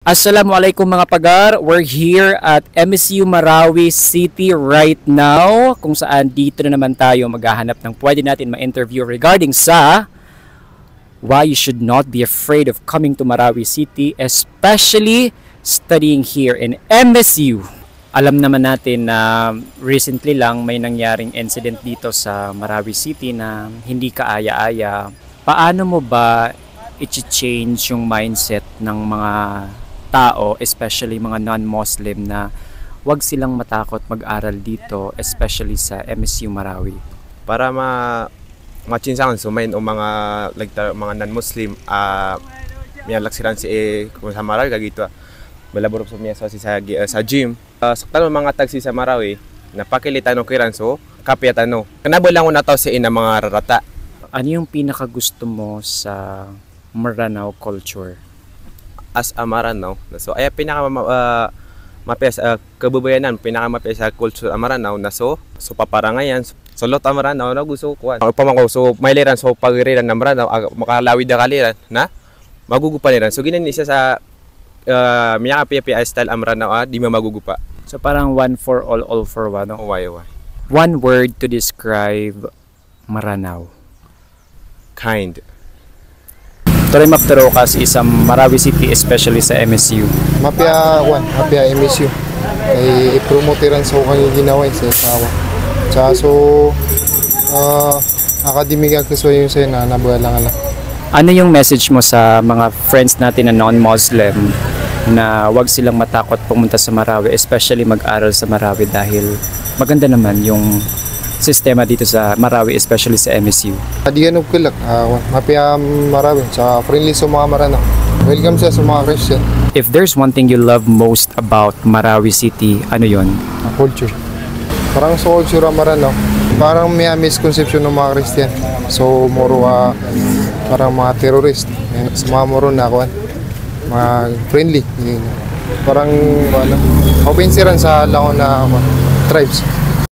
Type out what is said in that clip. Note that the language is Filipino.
Assalamualaikum mga pagar. We're here at MSU Marawi City right now, kung saan dito na naman tayo maghahanap ng pwede natin ma-interview regarding sa why you should not be afraid of coming to Marawi City, especially studying here in MSU. Alam naman natin na recently lang may nangyaring incident dito sa Marawi City na hindi kaaya-aya. Paano mo ba i-change yung mindset ng mga tao, especially mga non-Muslim, na wag silang matakot mag-aral dito, especially sa MSU Marawi? Para machinsangan sumain o mga mga non-Muslim may laksiran si kung sa Marawi kagito balaborop sa miya sa gym saktan mga taxi sa Marawi napakilitan no kiran so kapyatano kanabulang na taw si ina mga rarata. Ano yung pinaka gusto mo sa Maranao culture? As a Maranao, so ay pinaka mapes kabubayanan pinaka mapes sa culture Maranao na so paparangayan so lot Maranao na gusto ko pamangko so maileran so pagiriran na Maranao makalawid na kaliran na magugupa niran so ginan isa sa miya PPI style Maranao di magugupa. So parang one for all for one, no? Why? One word to describe Maranao. Kind. Tuloy magturo ka sa isang Marawi City, especially sa MSU. Mapia MSU. Ay i-promote rin sa kanyang ginawa sa asawa. Tsaka so, akademikal kaso yung sa'yo na nabuhalang ala. Ano yung message mo sa mga friends natin na non-Muslim na wag silang matakot pumunta sa Marawi, especially mag-aral sa Marawi dahil maganda naman yung sistema dito sa Marawi, especially sa MSU? Adigan of kulak, mapia Marawi, sa friendly sa mga Maranao. Welcome sa mga Christian. If there's one thing you love most about Marawi City, ano yon? Culture. Parang sa culture Maranao, parang may misconception ng mga Christian. So, moro parang mga terrorist. Sa mga moro na ako, mga friendly. Parang, open siran sa langon na tribes.